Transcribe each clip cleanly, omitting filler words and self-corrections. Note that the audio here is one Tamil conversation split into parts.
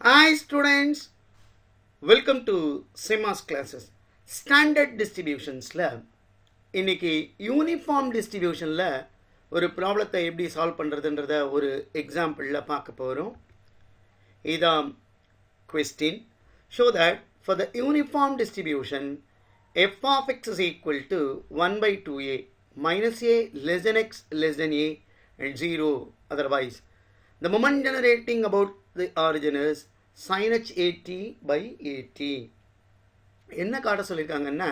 Hi students, welcome to SEMAS classes. Standard distributionsல இன்னைக்கு யூனிஃபார்ம் டிஸ்ட்ரிபியூஷனில் ஒரு ப்ராப்ளத்தை எப்படி சால்வ் பண்ணுறதுன்றத ஒரு எக்ஸாம்பிளில் பார்க்க போகிறோம். இதான் question. Show that for the uniform distribution f of x is equal to 1 by 2a minus a less than x less than a and 0 otherwise. The moment generating about the origin is sin h at by at. என்ன காட்ட சொல்லியிருக்காங்கன்னா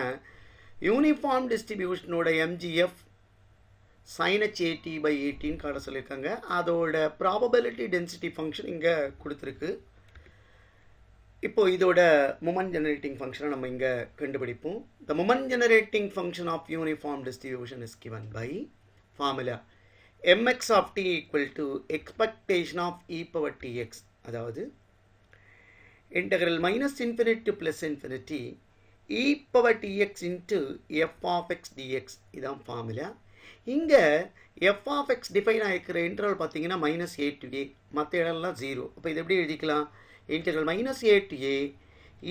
யூனிஃபார்ம் டிஸ்ட்ரிபியூஷனோட MGF sin h at by at காட்ட சொல்லியிருக்காங்க. அதோட ப்ராபபிலிட்டி டென்சிட்டி ஃபங்க்ஷன் இங்கே கொடுத்துருக்கு. இப்போ இதோட மொமெண்ட் ஜெனரேட்டிங் ஃபங்க்ஷனை நம்ம இங்கே கண்டுபிடிப்போம். The moment generating function of uniform distribution is given by formula mx of t equal to expectation of e power tx, அதாவது integral minus infinity to plus infinity e power tx into f of x dx. இதான் ஃபார்முலா. இங்கே f of x டிஃபைன் ஆகிக்கிற இன்டர்வல் பார்த்தீங்கன்னா மைனஸ் a to a, மற்ற இடம்லாம் 0. அப்போ இது எப்படி எழுதிக்கலாம்? integral minus a to a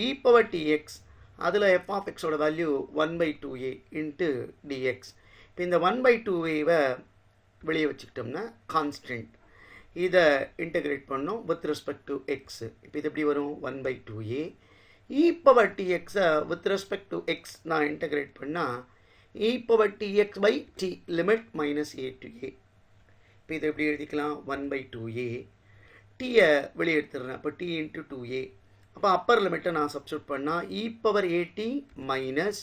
e power tx, அதில் f of x ஓட value 1 by 2a into dx. இப்போ இந்த 1 by 2a வெளியே வச்சுக்கிட்டோம்னா கான்ஸ்டன்ட், இதை இன்டகிரேட் பண்ணோம் வித் ரெஸ்பெக்ட் டு எக்ஸ். இப்போ இது எப்படி வரும்? 1 by 2a e power tx with respect to X நான் இன்டகிரேட் பண்ணால் e power tx by t limit minus a to a. இப்போ இதை எப்படி எழுதிக்கலாம்? 1 by 2a டீயை வெளியே எடுத்துடுறேன். அப்போ t இன்ட்டு 2a. அப்போ அப்பர் லிமிட்டை நான் சப்ஸ்டியூட் பண்ணால் e power at மைனஸ்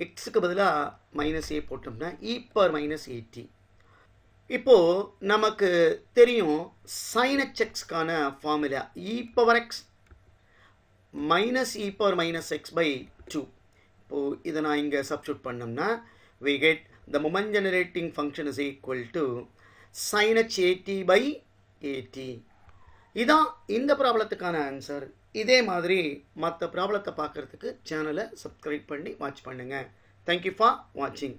எக்ஸுக்கு பதிலாக மைனஸ் a போட்டோம்னா e power மைனஸ் at. இப்போது நமக்கு தெரியும் sin hxக்கான formula e power x minus e power minus x by 2. இப்போது இதை நான் இங்கே சப்ஸ்டியூட் பண்ணோம்னா we get the moment generating function is equal to sin h at by at. இதான் இந்த ப்ராப்ளத்துக்கான ஆன்சர். இதே மாதிரி மற்ற ப்ராப்ளத்தை பார்க்குறதுக்கு சேனலை சப்ஸ்கிரைப் பண்ணி வாட்ச் பண்ணுங்கள். தேங்க்யூ ஃபார் வாட்சிங்.